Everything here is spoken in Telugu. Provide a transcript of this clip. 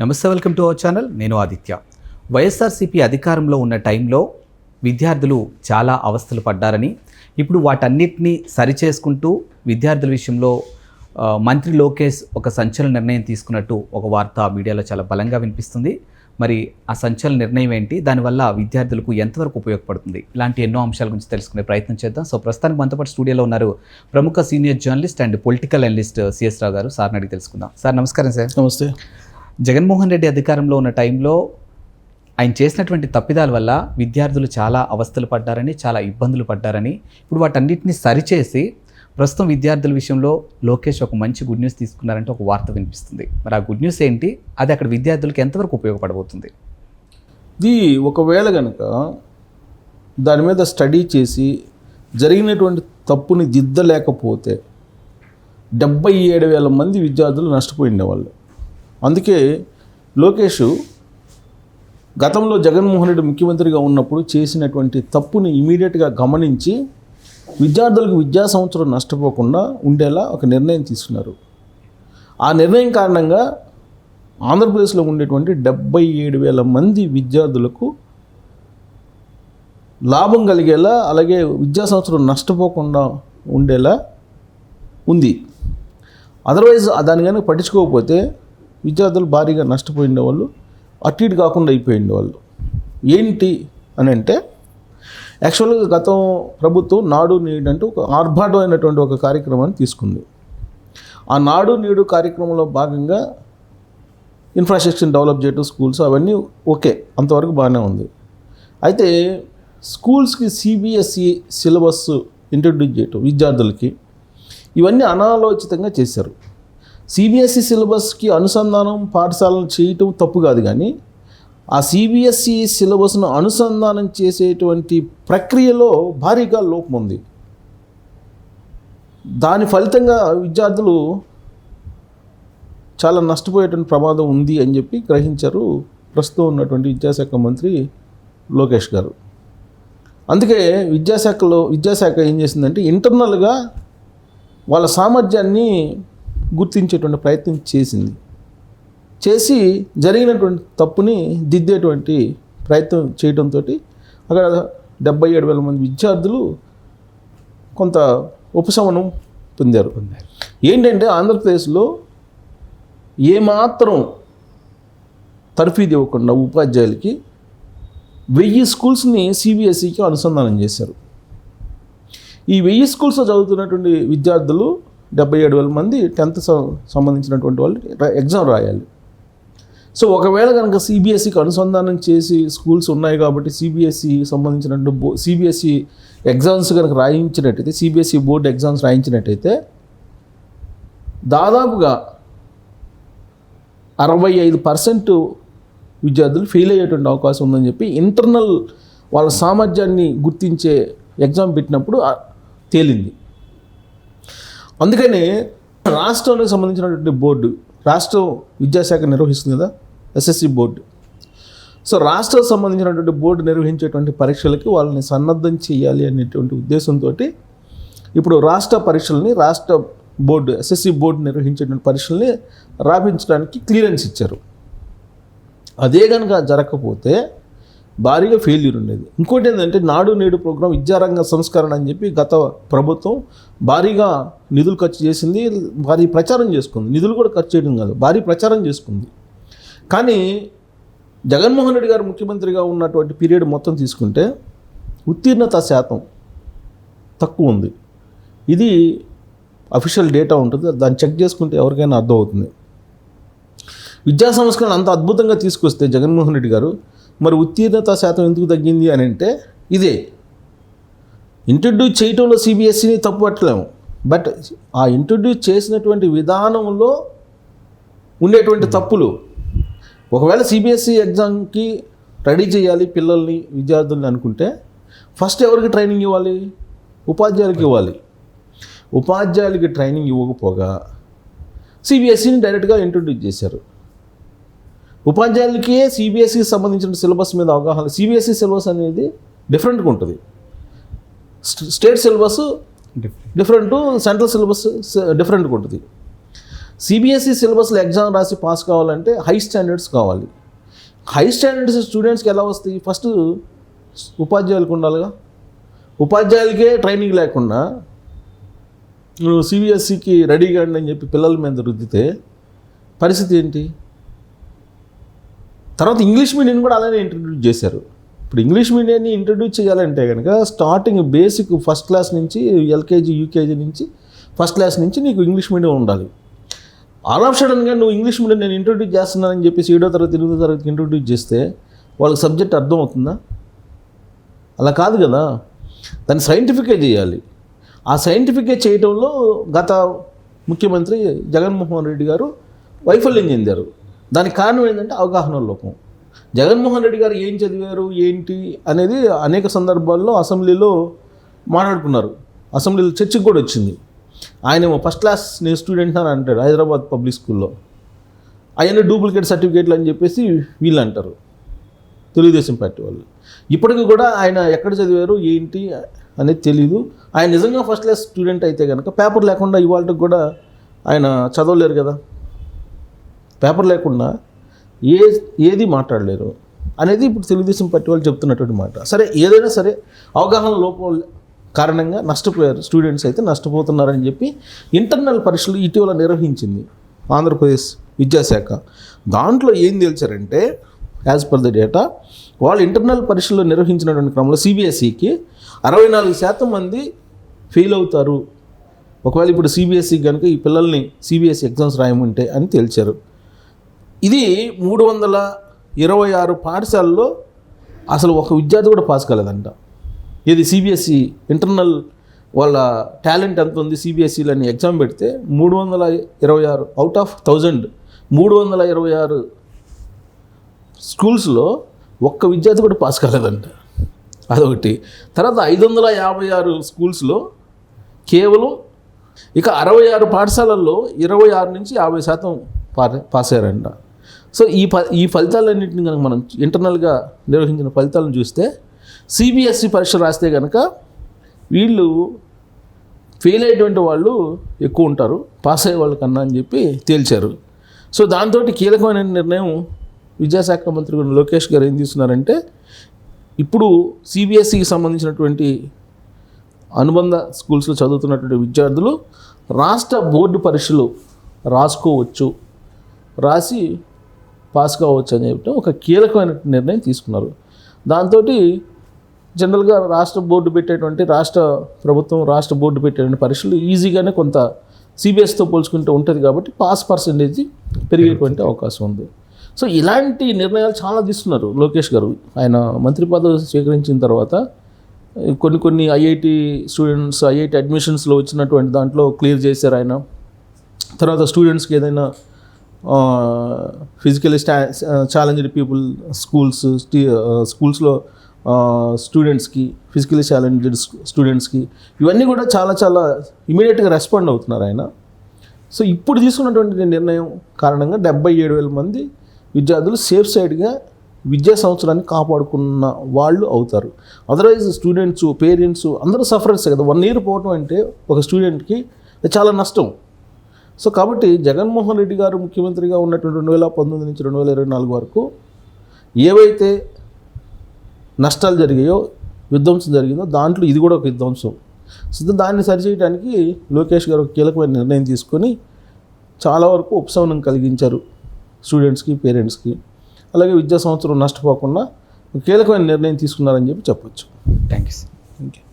నమస్తే, వెల్కమ్ టు అవర్ ఛానల్. నేను ఆదిత్య. వైఎస్ఆర్సీపీ అధికారంలో ఉన్న టైంలో విద్యార్థులు చాలా అవస్థలు పడ్డారని, ఇప్పుడు వాటన్నిటినీ సరిచేసుకుంటూ విద్యార్థుల విషయంలో మంత్రి లోకేష్ ఒక సంచలన నిర్ణయం తీసుకున్నట్టు ఒక వార్త మీడియాలో చాలా బలంగా వినిపిస్తుంది. మరి ఆ సంచలన నిర్ణయం ఏంటి, దానివల్ల విద్యార్థులకు ఎంతవరకు ఉపయోగపడుతుంది, ఇలాంటి ఎన్నో అంశాల గురించి తెలుసుకునే ప్రయత్నం చేద్దాం. సో ప్రస్తుతానికి మనతో పాటు స్టూడియోలో ఉన్నారు ప్రముఖ senior journalist and political analyst CS Rao garu. సార్ని అడిగి తెలుసుకుందాం. సార్ నమస్కారం. సార్ నమస్తే. జగన్మోహన్ రెడ్డి అధికారంలో ఉన్న టైంలో ఆయన చేసినటువంటి తప్పిదాల వల్ల విద్యార్థులు చాలా అవస్థలు పడ్డారని, చాలా ఇబ్బందులు పడ్డారని, ఇప్పుడు వాటన్నిటిని సరిచేసి ప్రస్తుతం విద్యార్థుల విషయంలో లోకేష్ ఒక మంచి గుడ్ న్యూస్ తీసుకున్నారంటే ఒక వార్త వినిపిస్తుంది. మరి ఆ గుడ్ న్యూస్ ఏంటి, అది అక్కడ విద్యార్థులకు ఎంతవరకు ఉపయోగపడబోతుంది? ఇది ఒకవేళ కనుక దాని మీద స్టడీ చేసి జరిగినటువంటి తప్పుని దిద్దలేకపోతే 77,000 మంది విద్యార్థులు నష్టపోయిండేవాళ్ళు. అందుకే లోకేష్ గతంలో జగన్మోహన్ రెడ్డి ముఖ్యమంత్రిగా ఉన్నప్పుడు చేసినటువంటి తప్పుని ఇమీడియట్గా గమనించి విద్యార్థులకు విద్యా సంవత్సరం నష్టపోకుండా ఉండేలా ఒక నిర్ణయం తీసుకున్నారు. ఆ నిర్ణయం కారణంగా ఆంధ్రప్రదేశ్లో ఉండేటువంటి 77,000 మంది విద్యార్థులకు లాభం కలిగేలా, అలాగే విద్యా సంవత్సరం నష్టపోకుండా ఉండేలా ఉంది. అదర్వైజ్ దాని కనుక పట్టించుకోకపోతే విద్యార్థులు భారీగా నష్టపోయిండే అటు ఇటు కాకుండా అయిపోయిండేవాళ్ళు. ఏంటి అని అంటే, యాక్చువల్గా గతం ప్రభుత్వం నాడు నేడు అంటూ ఒక ఆర్భాటమైనటువంటి ఒక కార్యక్రమాన్ని తీసుకుంది. ఆ నాడు నేడు కార్యక్రమంలో భాగంగా ఇన్ఫ్రాస్ట్రక్చర్ డెవలప్ చేయడం, స్కూల్స్ అవన్నీ ఓకే, అంతవరకు బాగానే ఉంది. అయితే స్కూల్స్కి సిబిఎస్ఈ సిలబస్ ఇంట్రడ్యూస్ చేయటం విద్యార్థులకి, ఇవన్నీ అనాలోచితంగా చేశారు. సిబిఎస్ఈ సిలబస్కి అనుసంధానం పాఠశాలను చేయటం తప్పు కాదు, కానీ ఆ సిబిఎస్ఈ సిలబస్ను అనుసంధానం చేసేటువంటి ప్రక్రియలో భారీగా లోపం ఉంది. దాని ఫలితంగా విద్యార్థులు చాలా నష్టపోయేటువంటి ప్రమాదం ఉంది అని చెప్పి గ్రహించారు ప్రస్తుతం ఉన్నటువంటి విద్యాశాఖ మంత్రి లోకేష్ గారు. అందుకే విద్యాశాఖ ఏం చేసిందంటే, ఇంటర్నల్గా వాళ్ళ సామర్థ్యాన్ని గుర్తించేటువంటి ప్రయత్నం చేసి జరిగినటువంటి తప్పుని దిద్దేటువంటి ప్రయత్నం చేయడంతో అక్కడ 77,000 మంది విద్యార్థులు కొంత ఉపశమనం పొందారు. ఏంటంటే, ఆంధ్రప్రదేశ్లో ఏమాత్రం తర్ఫీదు ఇవ్వకుండా ఉపాధ్యాయులకి 1000 స్కూల్స్ని సిబిఎస్ఈకి అనుసంధానం చేశారు. ఈ 1000 స్కూల్స్లో చదువుతున్నటువంటి విద్యార్థులు 77,000 మంది 10th సంబంధించినటువంటి వాళ్ళు ఎగ్జామ్ రాయాలి. సో ఒకవేళ కనుక సిబిఎస్ఈకి అనుసంధానం చేసి స్కూల్స్ ఉన్నాయి కాబట్టి సిబిఎస్ఈ సంబంధించినటువంటి సిబిఎస్ఈ ఎగ్జామ్స్ కనుక రాయించినట్టయితే, సిబిఎస్ఈ బోర్డు ఎగ్జామ్స్ రాయించినట్టయితే దాదాపుగా 65% విద్యార్థులు ఫెయిల్ అయ్యేటువంటి అవకాశం ఉందని చెప్పి ఇంటర్నల్ వాళ్ళ సామర్థ్యాన్ని గుర్తించే ఎగ్జామ్ పెట్టినప్పుడు తేలింది. అందుకని రాష్ట్రానికి సంబంధించినటువంటి బోర్డు, రాష్ట్ర విద్యాశాఖ నిర్వహిస్తుంది కదా, ఎస్ఎస్సి బోర్డు. సో రాష్ట్రానికి సంబంధించినటువంటి బోర్డు నిర్వహించేటువంటి పరీక్షలకి వాళ్ళని సన్నద్ధం చేయాలి అనేటువంటి ఉద్దేశంతో ఇప్పుడు రాష్ట్ర పరీక్షల్ని, రాష్ట్ర బోర్డు ఎస్ఎస్సి బోర్డు నిర్వహించేటువంటి పరీక్షల్ని రాపించడానికి క్లియరెన్స్ ఇచ్చారు. అదే కనుక జరగకపోతే భారీగా ఫెయిల్యూర్ ఉండేది. ఇంకోటి ఏంటంటే, నాడు నేడు ప్రోగ్రాం విద్యారంగ సంస్కరణ అని చెప్పి గత ప్రభుత్వం భారీగా నిధులు ఖర్చు చేసింది, భారీ ప్రచారం చేసుకుంది. నిధులు కూడా ఖర్చు చేయడం కాదు, భారీ ప్రచారం చేసుకుంది. కానీ జగన్మోహన్ రెడ్డి గారు ముఖ్యమంత్రిగా ఉన్నటువంటి పీరియడ్ మొత్తం తీసుకుంటే ఉత్తీర్ణత శాతం తక్కువ ఉంది. ఇది అఫీషియల్ డేటా ఉంటుంది, దాన్ని చెక్ చేసుకుంటే ఎవరికైనా అర్థమవుతుంది. విద్యా సంస్కరణ అంత అద్భుతంగా తీసుకొస్తే జగన్మోహన్ రెడ్డి గారు, మరి ఉత్తీర్ణత శాతం ఎందుకు తగ్గింది అని అంటే, ఇదే ఇంట్రడ్యూస్ చేయటంలో సిబిఎస్ఈని తప్పు పట్టలేము, బట్ ఆ ఇంట్రడ్యూస్ చేసినటువంటి విధానంలో ఉండేటువంటి తప్పులు. ఒకవేళ సిబిఎస్ఈ ఎగ్జామ్కి రెడీ చేయాలి పిల్లల్ని, విద్యార్థుల్ని అనుకుంటే ఫస్ట్ ఎవరికి ట్రైనింగ్ ఇవ్వాలి? ఉపాధ్యాయులకి ఇవ్వాలి. ఉపాధ్యాయులకి ట్రైనింగ్ ఇవ్వకపోగా సిబిఎస్ఈని డైరెక్ట్గా ఇంట్రడ్యూస్ చేశారు. ఉపాధ్యాయులకి సిబిఎస్ఈకి సంబంధించిన సిలబస్ మీద అవగాహన. సిబిఎస్ఈ సిలబస్ అనేది డిఫరెంట్గా ఉంటుంది. State syllabus different, central syllabus డిఫరెంట్గా ఉంటుంది. సిబిఎస్ఈ సిలబస్లో ఎగ్జామ్ రాసి పాస్ కావాలంటే హై స్టాండర్డ్స్ కావాలి. హై స్టాండర్డ్స్ స్టూడెంట్స్కి ఎలా వస్తాయి? ఫస్ట్ ఉపాధ్యాయులకు ఉండాలిగా. ఉపాధ్యాయులకే ట్రైనింగ్ లేకుండా నువ్వు సిబిఎస్ఈకి రెడీగా అండి అని చెప్పి పిల్లల మీద రుద్దితే పరిస్థితి ఏంటి? తర్వాత ఇంగ్లీష్ మీడియం కూడా అలానే ఇంట్రడ్యూస్ చేశారు. ఇప్పుడు ఇంగ్లీష్ మీడియాన్ని ఇంట్రడ్యూస్ చేయాలంటే కనుక స్టార్టింగ్ బేసిక్ ఫస్ట్ క్లాస్ నుంచి ఎల్కేజీ యూకేజీ నుంచి ఫస్ట్ క్లాస్ నుంచి నీకు ఇంగ్లీష్ మీడియం ఉండాలి. ఆల్ ఆఫ్ సడన్గా నువ్వు ఇంగ్లీష్ మీడియం నేను ఇంట్రడ్యూస్ చేస్తున్నానని చెప్పేసి 7వ తరగతి 8వ తరగతికి ఇంట్రడ్యూస్ చేస్తే వాళ్ళకి సబ్జెక్ట్ అర్థం అవుతుందా? అలా కాదు కదా. దాన్ని సైంటిఫికే చేయాలి. ఆ సైంటిఫికే చేయడంలో గత ముఖ్యమంత్రి జగన్మోహన్ రెడ్డి గారు వైఫల్యం చెందారు. దానికి కారణం ఏంటంటే అవగాహన లోపం. జగన్మోహన్ రెడ్డి గారు ఏం చదివారు ఏంటి అనేది అనేక సందర్భాల్లో అసెంబ్లీలో మాట్లాడుకున్నారు. అసెంబ్లీలో చర్చకు కూడా వచ్చింది. ఆయన ఫస్ట్ క్లాస్ నేను స్టూడెంట్ అని అంటాడు హైదరాబాద్ పబ్లిక్ స్కూల్లో. అవన్నీ డూప్లికేట్ సర్టిఫికేట్లు అని చెప్పేసి వీళ్ళు అంటారు, తెలుగుదేశం పార్టీ వాళ్ళు. ఇప్పటికీ కూడా ఆయన ఎక్కడ చదివారు ఏంటి అనేది తెలీదు. ఆయన నిజంగా ఫస్ట్ క్లాస్ స్టూడెంట్ అయితే కనుక పేపర్ లేకుండా ఇవాళకి కూడా ఆయన చదవలేరు కదా. పేపర్ లేకుండా ఏది మాట్లాడలేరు అనేది ఇప్పుడు తెలుగుదేశం పార్టీ వాళ్ళు చెప్తున్నటువంటి మాట. సరే, ఏదైనా సరే అవగాహన లోపం కారణంగా నష్టపోయారు స్టూడెంట్స్, అయితే నష్టపోతున్నారని చెప్పి ఇంటర్నల్ పరీక్షలు ఇటీవల నిర్వహించింది ఆంధ్రప్రదేశ్ విద్యాశాఖ. దాంట్లో ఏం తేల్చారంటే యాజ్ పర్ ద డేటా వాళ్ళు ఇంటర్నల్ పరీక్షలు నిర్వహించినటువంటి క్రమంలో సిబిఎస్ఈకి 64% మంది ఫెయిల్ అవుతారు ఒకవేళ ఇప్పుడు సిబిఎస్ఈ కనుక ఈ పిల్లల్ని సిబిఎస్ఈ ఎగ్జామ్స్ రాయమంటే అని తేల్చారు. ఇది 326 పాఠశాలలో అసలు ఒక విద్యార్థి కూడా పాస్ కాలేదంట. ఇది సిబిఎస్ఈ ఇంటర్నల్ వాళ్ళ టాలెంట్ ఎంత ఉంది సిబిఎస్ఈలని ఎగ్జామ్ పెడితే 326 అవుట్ ఆఫ్ 1000 326 స్కూల్స్లో ఒక్క విద్యార్థి కూడా పాస్ కాలేదంట. అదొకటి. తర్వాత 556 స్కూల్స్లో కేవలం ఇక 66 పాఠశాలల్లో 26 నుంచి 50% పాస్ అయ్యారంట. సో ఈ ఫలితాలన్నింటినీ కనుక మనం ఇంటర్నల్గా నిర్వహించిన ఫలితాలను చూస్తే సిబిఎస్ఈ పరీక్ష రాస్తే కనుక వీళ్ళు ఫెయిల్ అయ్యేటువంటి వాళ్ళు ఎక్కువ ఉంటారు పాస్ అయ్యే వాళ్ళ కన్నా అని చెప్పి తేల్చారు. సో దాంతో కీలకమైన నిర్ణయం విద్యాశాఖ మంత్రి లోకేష్ గారు ఏం తీసుకున్నారంటే ఇప్పుడు సిబిఎస్ఈకి సంబంధించినటువంటి అనుబంధ స్కూల్స్లో చదువుతున్నటువంటి విద్యార్థులు రాష్ట్ర బోర్డు పరీక్షలు రాసుకోవచ్చు, రాసి పాస్ కావచ్చు అని చెప్పి ఒక కీలకమైన నిర్ణయం తీసుకున్నారు. దాంతో జనరల్గా రాష్ట్ర బోర్డు పెట్టేటువంటి రాష్ట్ర బోర్డు పెట్టేటువంటి పరీక్షలు ఈజీగానే కొంత సిబిఎస్తో పోల్చుకుంటూ ఉంటుంది కాబట్టి పాస్ పర్సంటేజ్ పెరిగేటువంటి అవకాశం ఉంది. సో ఇలాంటి నిర్ణయాలు చాలా తీసుకున్నారు లోకేష్ గారు. ఆయన మంత్రి పదవి స్వీకరించిన తర్వాత కొన్ని ఐఐటి స్టూడెంట్స్ ఐఐటి అడ్మిషన్స్లో వచ్చినటువంటి దాంట్లో క్లియర్ చేశారు ఆయన. తర్వాత స్టూడెంట్స్కి ఏదైనా ఫిజికలీ ఛాలెంజ్డ్ పీపుల్ స్కూల్స్లో స్టూడెంట్స్కి ఫిజికలీ ఛాలెంజ్డ్ స్టూడెంట్స్కి ఇవన్నీ కూడా చాలా ఇమీడియట్గా రెస్పాండ్ అవుతున్నారు ఆయన. సో ఇప్పుడు తీసుకున్నటువంటి నిర్ణయం కారణంగా 77,000 మంది విద్యార్థులు సేఫ్ సైడ్గా విద్యా సంవత్సరాన్ని కాపాడుకున్న వాళ్ళు అవుతారు. అదర్వైజ్ స్టూడెంట్స్ పేరెంట్స్ అందరూ సఫరర్స్ కదా. 1 ఇయర్ పోవటం అంటే ఒక స్టూడెంట్కి చాలా నష్టం. సో కాబట్టి జగన్మోహన్ రెడ్డి గారు ముఖ్యమంత్రిగా ఉన్నటువంటి 2019 నుంచి 2024 వరకు ఏవైతే నష్టాలు జరిగాయో విధ్వంసం జరిగిందో దాంట్లో ఇది కూడా ఒక విధ్వంసం. సో దాన్ని సరిచేయడానికి లోకేష్ గారు ఒక కీలకమైన నిర్ణయం తీసుకొని చాలా వరకు ఉపశమనం కలిగించారు స్టూడెంట్స్కి పేరెంట్స్కి. అలాగే విద్యా సంవత్సరం నష్టపోకుండా కీలకమైన నిర్ణయం తీసుకున్నారని చెప్పి చెప్పొచ్చు. Thank you sir. Thank you.